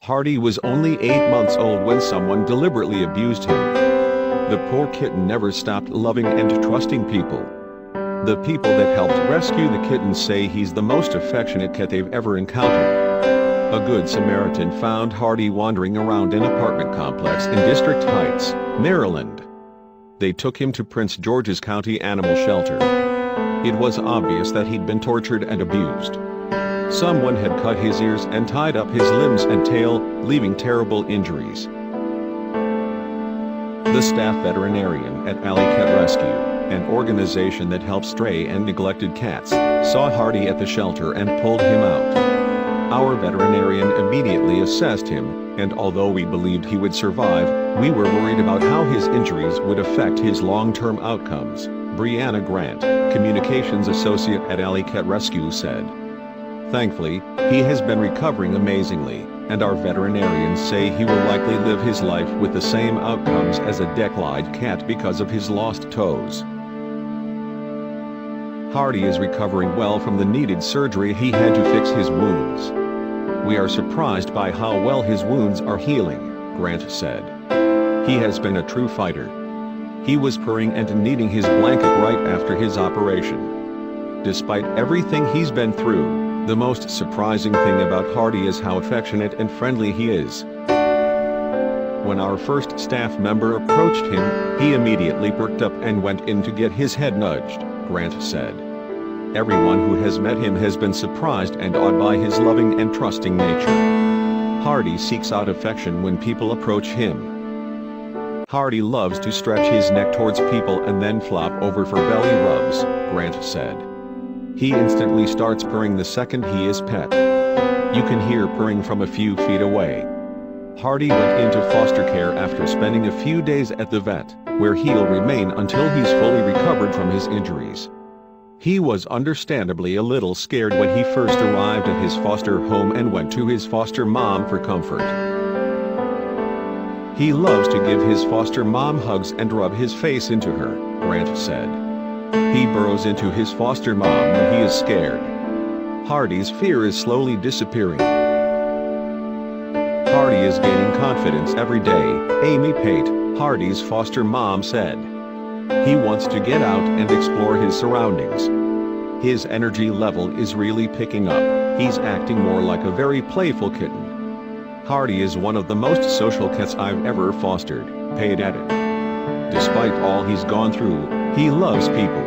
Hardy was only 8 months old when someone deliberately abused him. The poor kitten never stopped loving and trusting people. The people that helped rescue the kitten say he's the most affectionate cat they've ever encountered. A good Samaritan found Hardy wandering around an apartment complex in District Heights, Maryland. They took him to Prince George's County Animal Shelter. It was obvious that he'd been tortured and abused. Someone had cut his ears and tied up his limbs and tail, leaving terrible injuries. The staff veterinarian at Alley Cat Rescue, an organization that helps stray and neglected cats, saw Hardy at the shelter and pulled him out. Our veterinarian immediately assessed him, and although we believed he would survive, we were worried about how his injuries would affect his long-term outcomes, Brianna Grant, communications associate at Alley Cat Rescue said. Thankfully, he has been recovering amazingly, and our veterinarians say he will likely live his life with the same outcomes as a Decklide cat because of his lost toes. Hardy is recovering well from the needed surgery he had to fix his wounds. We are surprised by how well his wounds are healing, Grant said. He has been a true fighter. He was purring and needing his blanket right after his operation. Despite everything he's been through, the most surprising thing about Hardy is how affectionate and friendly he is. When our first staff member approached him, he immediately perked up and went in to get his head nudged, Grant said. Everyone who has met him has been surprised and awed by his loving and trusting nature. Hardy seeks out affection when people approach him. Hardy loves to stretch his neck towards people and then flop over for belly rubs, Grant said. He instantly starts purring the second he is pet. You can hear purring from a few feet away. Hardy went into foster care after spending a few days at the vet, where he'll remain until he's fully recovered from his injuries. He was understandably a little scared when he first arrived at his foster home and went to his foster mom for comfort. He loves to give his foster mom hugs and rub his face into her, Grant said. He burrows into his foster mom when he is scared. Hardy's fear is slowly disappearing. Hardy is gaining confidence every day, Amy Pate, Hardy's foster mom said. He wants to get out and explore his surroundings. His energy level is really picking up. He's acting more like a very playful kitten. Hardy is one of the most social cats I've ever fostered, Pate added. Despite all he's gone through, he loves people.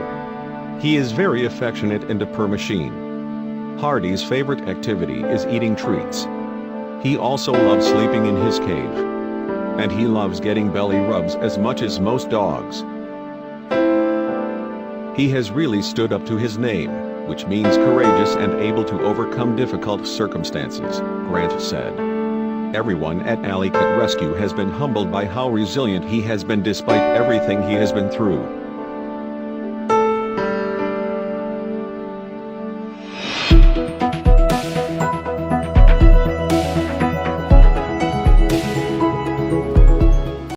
He is very affectionate and a purr machine. Hardy's favorite activity is eating treats. He also loves sleeping in his cave. And he loves getting belly rubs as much as most dogs. He has really stood up to his name, which means courageous and able to overcome difficult circumstances, Grant said. Everyone at Alley Cat Rescue has been humbled by how resilient he has been despite everything he has been through.